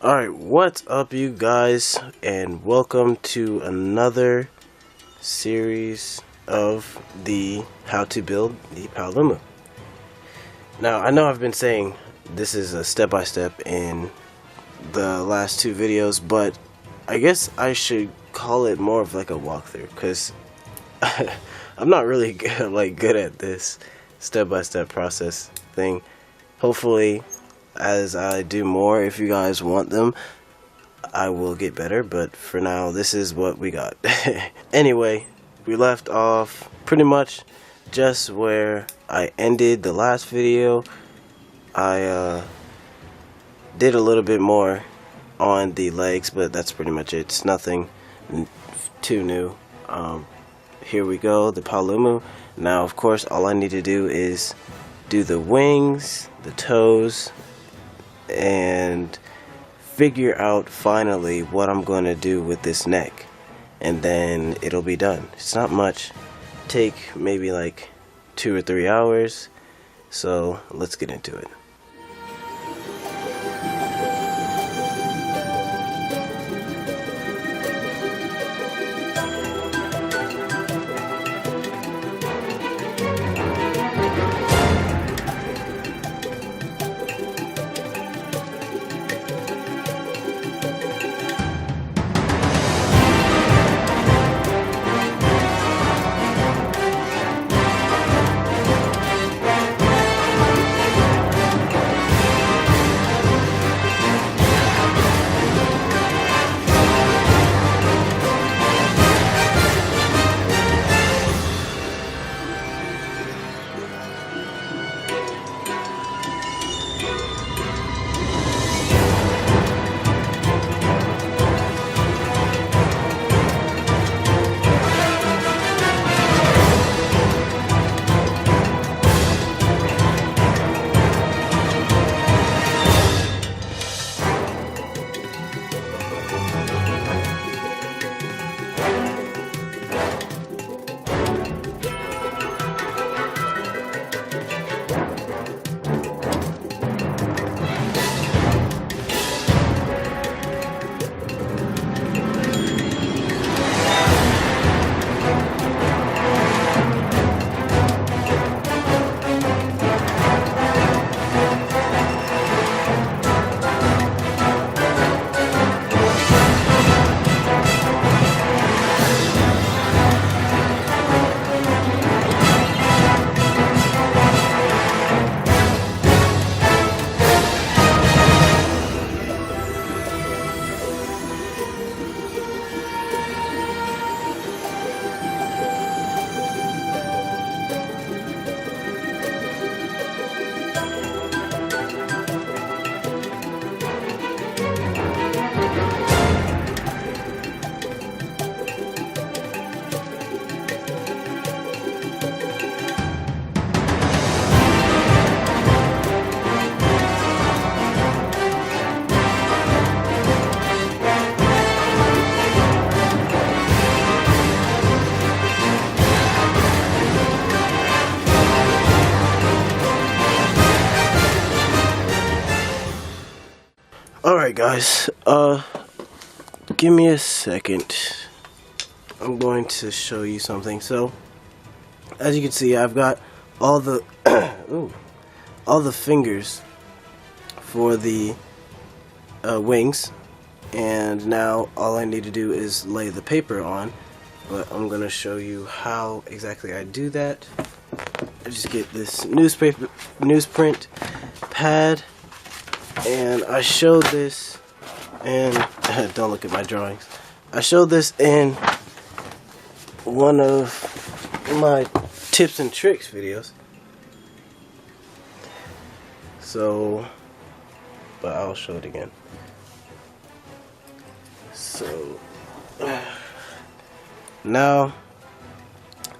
Alright, what's up you guys, and welcome to another series of the how to build the Paolumu. Now, I know I've been saying this is a step-by-step in the last two videos, but I guess I should call it more of like a walkthrough, because I'm not really good at this step-by-step process thing. Hopefully, as I do more, if you guys want them, I will get better, but for now this is what we got. Anyway, we left off pretty much just where I ended the last video. I did a little bit more on the legs, but that's pretty much it. It's nothing too new. Here we go, the Paolumu. Now of course all I need to do is do the wings, the toes, and figure out finally what I'm going to do with this neck, and then it'll be done. It's not much. Take maybe like 2 or 3 hours, so let's get into it. Alright guys, give me a second. I'm going to show you something. So, as you can see, I've got all the all the fingers for the wings, and now all I need to do is lay the paper on. But I'm going to show you how exactly I do that. I just get this newsprint pad. And I showed this, and don't look at my drawings. I showed this in one of my tips and tricks videos. So, but I'll show it again. So, now,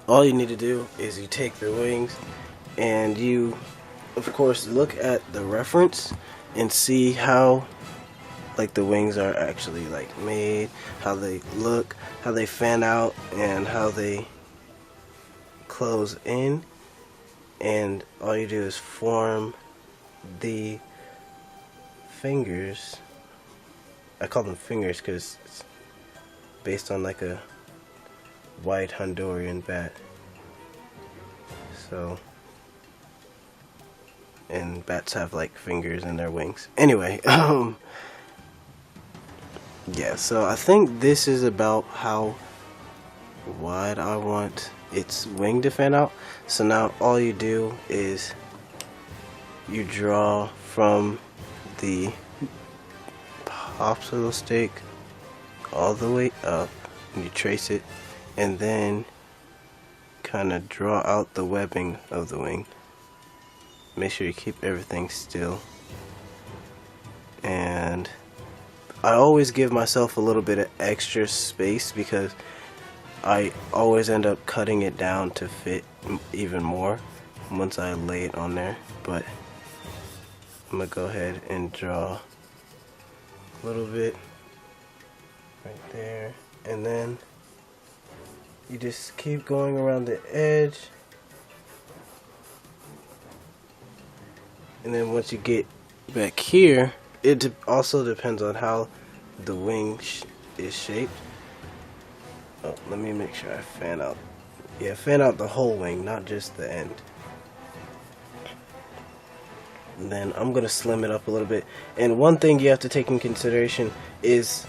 all you need to do is you take the wings, and you, of course, look at the reference and see how like the wings are actually like made, how they look, how they fan out, and how they close in. And all you do is form the fingers I call them fingers because it's based on like a white Honduran bat. So, and bats have like fingers in their wings. Anyway, yeah, so I think this is about how wide I want its wing to fan out. So now all you do is you draw from the popsicle stick all the way up, and you trace it, and then kind of draw out the webbing of the wing. Make sure you keep everything still, and I always give myself a little bit of extra space because I always end up cutting it down to fit even more once I lay it on there. But I'm gonna go ahead and draw a little bit right there, and then you just keep going around the edge, and then once you get back here, it also depends on how the wing is shaped. Oh, let me make sure I fan out. Yeah, fan out the whole wing, not just the end. And then I'm gonna slim it up a little bit. And one thing you have to take in consideration is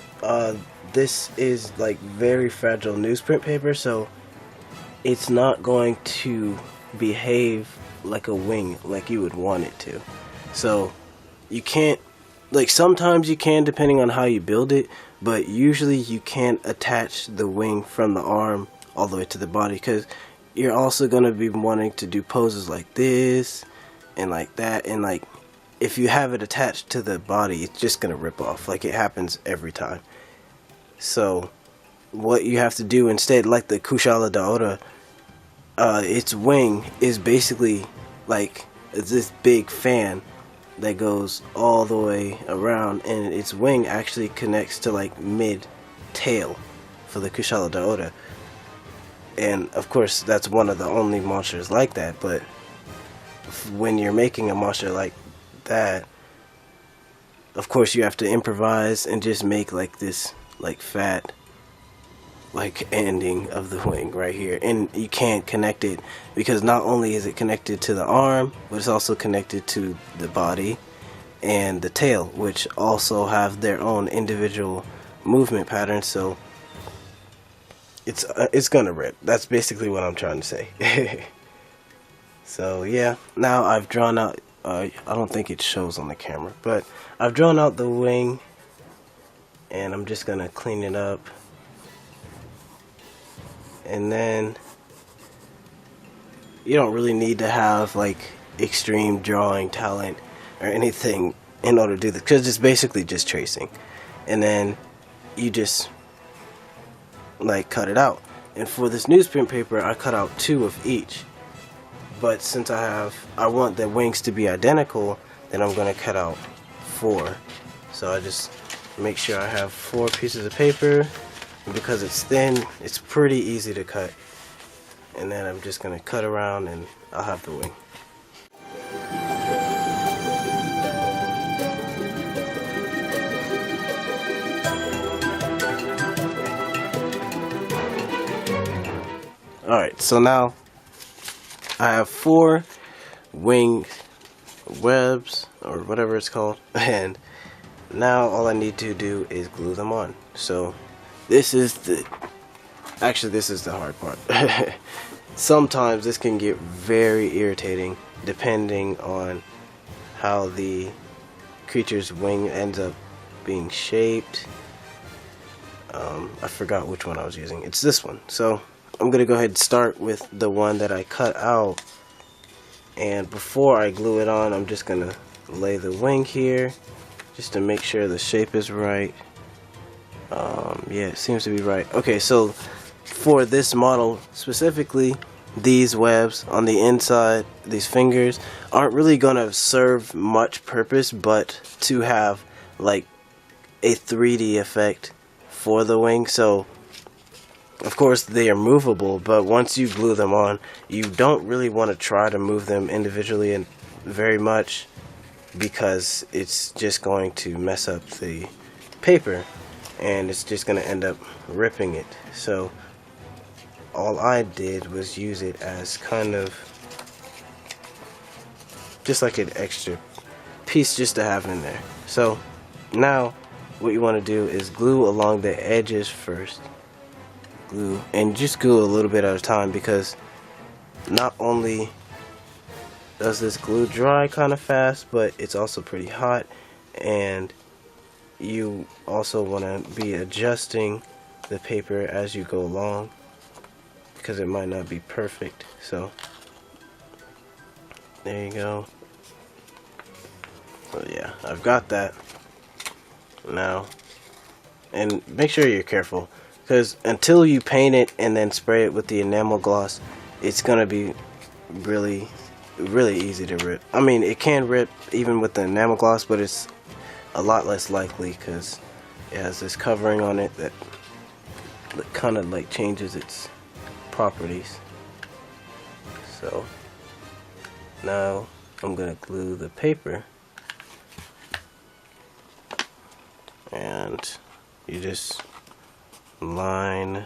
this is like very fragile newsprint paper, so it's not going to behave like a wing like you would want it to. So you can't, like, sometimes you can depending on how you build it, but usually you can't attach the wing from the arm all the way to the body, because you're also going to be wanting to do poses like this and like that, and like if you have it attached to the body, it's just going to rip off. Like, it happens every time. So what you have to do instead, like the Kushala Daora, its wing is basically like this big fan that goes all the way around, and its wing actually connects to like mid tail for the Kushala Daora. And of course that's one of the only monsters like that, but when you're making a monster like that, of course you have to improvise and just make like this like fat like ending of the wing right here, and you can't connect it because not only is it connected to the arm, but it's also connected to the body and the tail, which also have their own individual movement patterns. So it's gonna rip. That's basically what I'm trying to say. So yeah, now I've drawn out I don't think it shows on the camera, but I've drawn out the wing, and I'm just gonna clean it up. And then you don't really need to have like extreme drawing talent or anything in order to do this, because it's basically just tracing, and then you just like cut it out. And for this newsprint paper, I cut out 2 of each, but since I want the wings to be identical, then I'm going to cut out 4. So I just make sure I have 4 pieces of paper. And because it's thin, it's pretty easy to cut. And then I'm just going to cut around and I'll have the wing. Alright, so now I have 4 wing webs, or whatever it's called, and now all I need to do is glue them on. So this is the hard part. Sometimes this can get very irritating depending on how the creature's wing ends up being shaped. I forgot which one I was using. It's this one. So I'm gonna go ahead and start with the one that I cut out, and before I glue it on, I'm just gonna lay the wing here just to make sure the shape is right. Yeah, it seems to be right. Okay, so for this model specifically, these webs on the inside, these fingers, aren't really gonna serve much purpose but to have like a 3D effect for the wing. So of course they are movable, but once you glue them on, you don't really want to try to move them individually and very much, because it's just going to mess up the paper, and it's just gonna end up ripping it. So all I did was use it as kind of just like an extra piece just to have in there. So now what you want to do is glue along the edges first. Glue, and just glue a little bit at a time, because not only does this glue dry kind of fast, but it's also pretty hot, and you also want to be adjusting the paper as you go along, because it might not be perfect. So there you go. So yeah, I've got that now. And make sure you're careful, because until you paint it and then spray it with the enamel gloss, it's gonna be really easy to rip. I mean, it can rip even with the enamel gloss, but it's a lot less likely because it has this covering on it that kind of like changes its properties. So now I'm gonna glue the paper, and you just line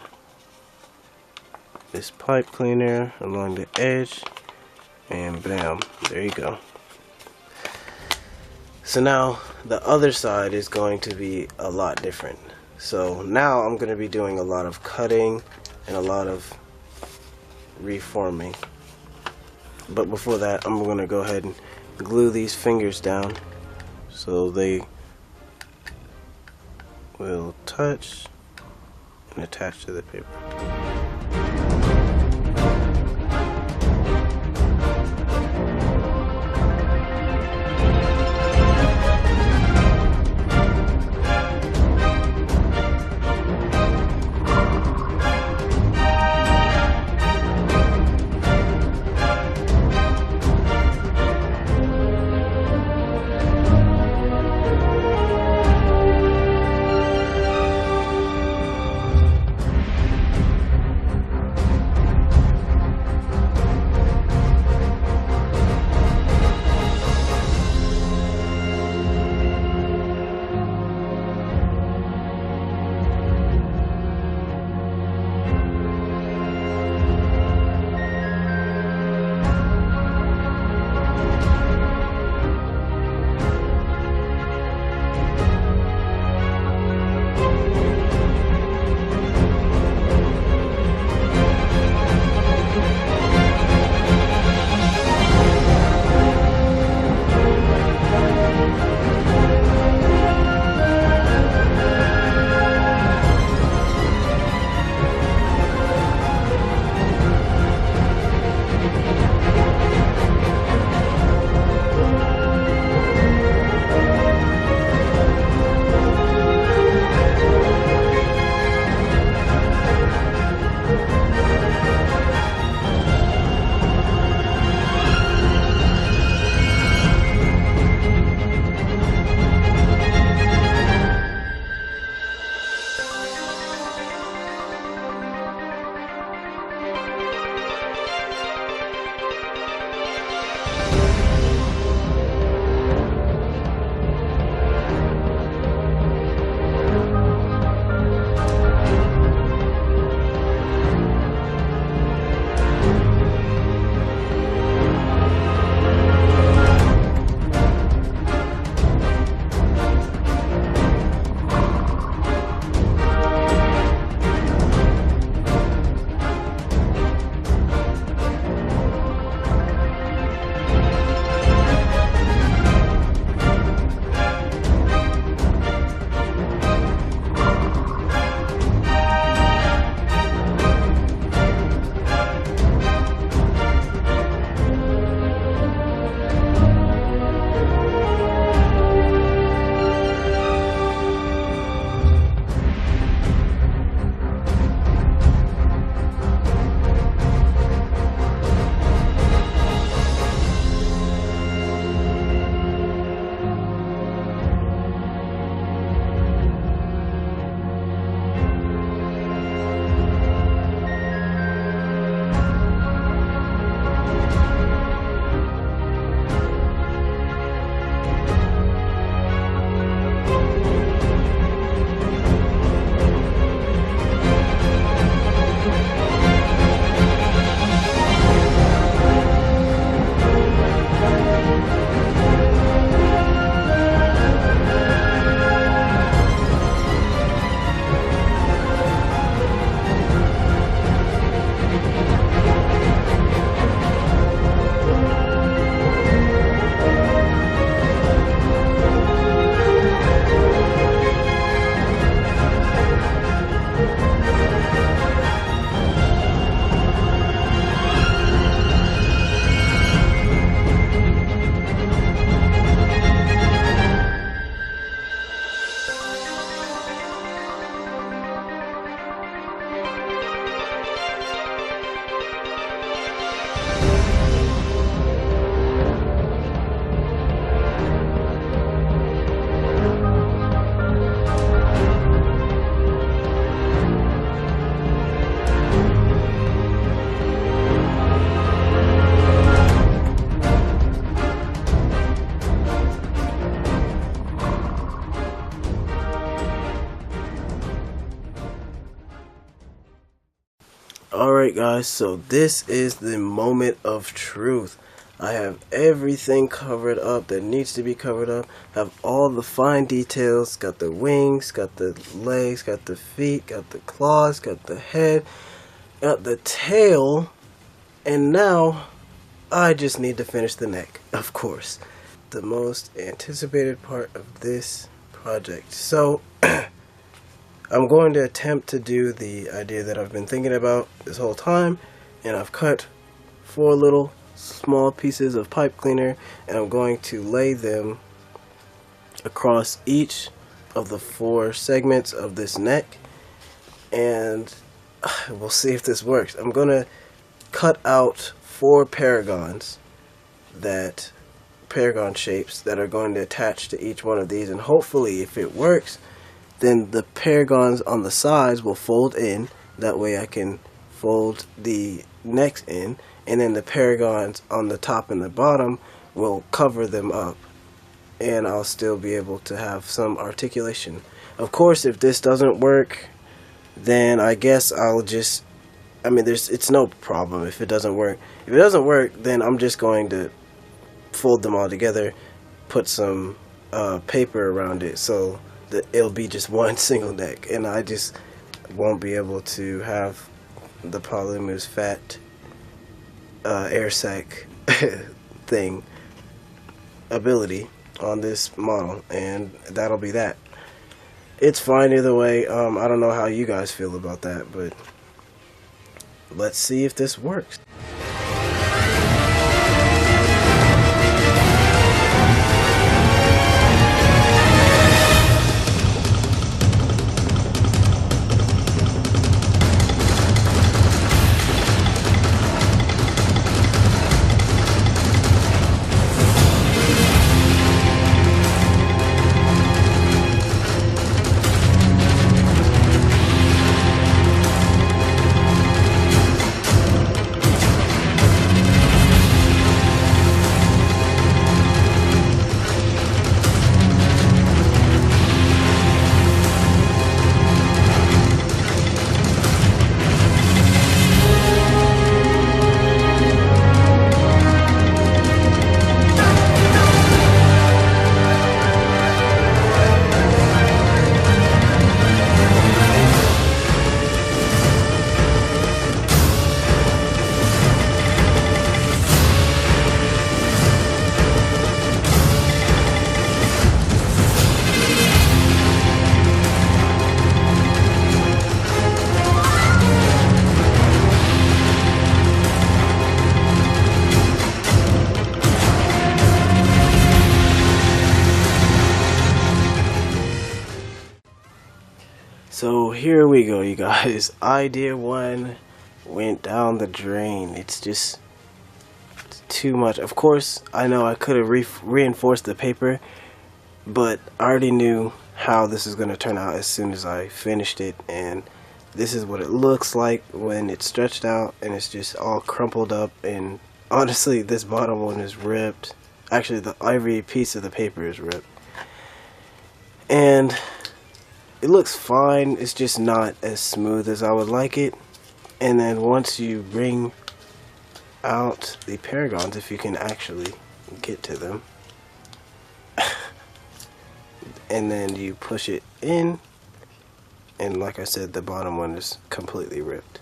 this pipe cleaner along the edge, and bam, there you go. So now the other side is going to be a lot different. So now I'm going to be doing a lot of cutting and a lot of reforming. But before that, I'm going to go ahead and glue these fingers down so they will touch and attach to the paper. Alright guys, so this is the moment of truth. I have everything covered up that needs to be covered up. Have all the fine details. Got the wings, got the legs, got the feet, got the claws, got the head, got the tail, and now I just need to finish the neck, of course. The most anticipated part of this project. So I'm going to attempt to do the idea that I've been thinking about this whole time, and I've cut 4 little small pieces of pipe cleaner, and I'm going to lay them across each of the 4 segments of this neck, and we'll see if this works. I'm going to cut out 4 paragon shapes that are going to attach to each one of these, and hopefully if it works, then the paragons on the sides will fold in. That way I can fold the necks in, and then the paragons on the top and the bottom will cover them up, and I'll still be able to have some articulation. Of course, if this doesn't work, then I guess I'll just, it's no problem if it doesn't work. If it doesn't work, then I'm just going to fold them all together, put some paper around it so that it'll be just one single neck, and I just won't be able to have the Paolumu's fat air sac thing ability on this model, and that'll be that. It's fine either way. I don't know how you guys feel about that, but let's see if this works. So here we go, you guys. Idea 1 went down the drain. It's just too much. Of course, I know I could have reinforced the paper, but I already knew how this is going to turn out as soon as I finished it, and this is what it looks like when it's stretched out and it's just all crumpled up. And honestly, this bottom one is ripped. Actually, every piece of the paper is ripped, and it looks fine. It's just not as smooth as I would like it. And then once you bring out the paragons, if you can actually get to them, and then you push it in, and like I said, the bottom one is completely ripped,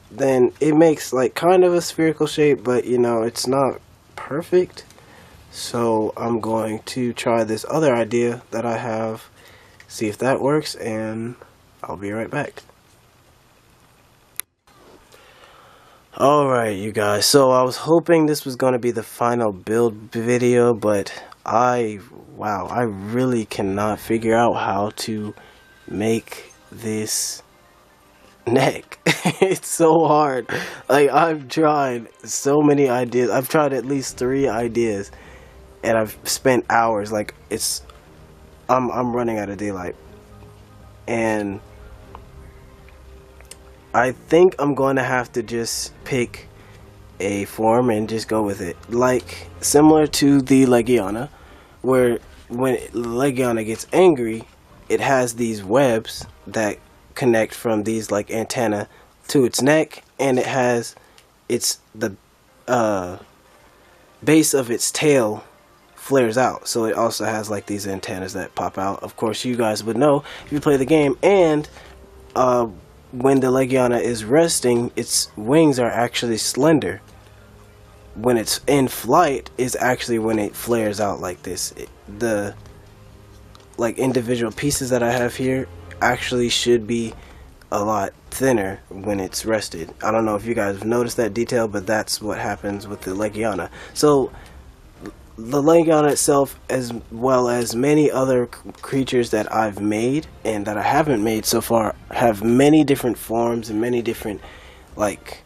then it makes like kind of a spherical shape, but you know, it's not perfect. So I'm going to try this other idea that I have, see if that works, and I'll be right back. Alright, you guys, so I was hoping this was going to be the final build video, but I really cannot figure out how to make this neck. It's so hard. Like, I've tried so many ideas. I've tried at least 3 ideas, and I've spent hours. Like, I'm running out of daylight, and I think I'm going to have to just pick a form and just go with it, like similar to the Legiana, where when Legiana gets angry, it has these webs that connect from these like antenna to its neck, and it has the base of its tail flares out, so it also has like these antennas that pop out. Of course, you guys would know if you play the game. And when the Legiana is resting, its wings are actually slender. When it's in flight is actually when it flares out like this. The like individual pieces that I have here actually should be a lot thinner when it's rested. I don't know if you guys have noticed that detail, but that's what happens with the Legiana. So the Legiana itself, as well as many other creatures that I've made and that I haven't made so far, have many different forms and many different, like,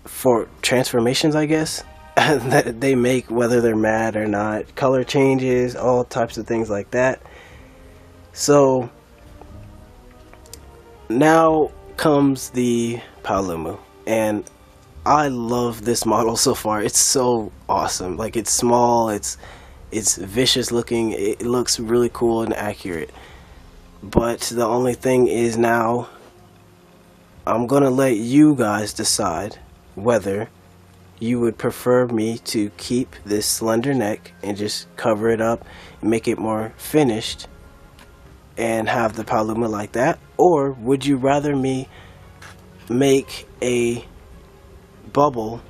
for transformations, I guess, that they make, whether they're mad or not, color changes, all types of things like that. So now comes the Paolumu, and I love this model so far. It's so awesome. Like, it's small, it's vicious looking, it looks really cool and accurate. But the only thing is, now I'm gonna let you guys decide whether you would prefer me to keep this slender neck and just cover it up and make it more finished and have the Paolumu like that, or would you rather me make a bubble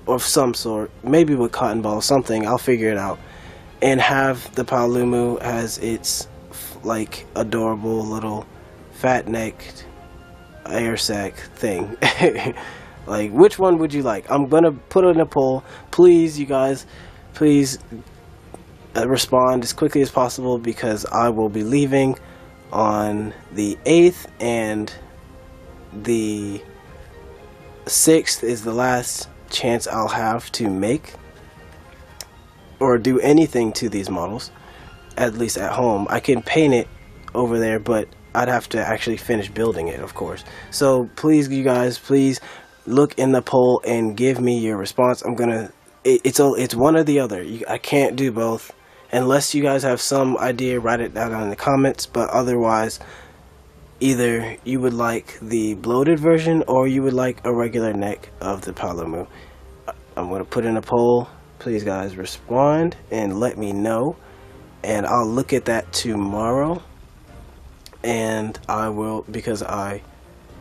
of some sort, maybe with cotton balls, something, I'll figure it out, and have the Paolumu as its like adorable little fat necked air sac thing. Like, which one would you like? I'm gonna put it in a poll. Please, you guys, please respond as quickly as possible, because I will be leaving on the 8th, and the 6th is the last chance I'll have to make or do anything to these models, at least at home. I can paint it over there, but I'd have to actually finish building it, of course. So please, you guys, please look in the poll and give me your response. I'm gonna, it's one or the other. I can't do both. Unless you guys have some idea, write it down in the comments. But otherwise, either you would like the bloated version or you would like a regular neck of the Paolumu. I'm going to put in a poll. Please, guys, respond and let me know. And I'll look at that tomorrow. And I will, because I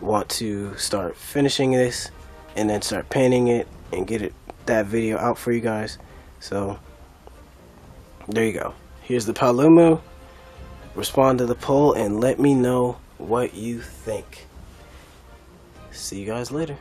want to start finishing this and then start painting it and get that video out for you guys. So there you go. Here's the Paolumu. Respond to the poll and let me know what you think. See you guys later.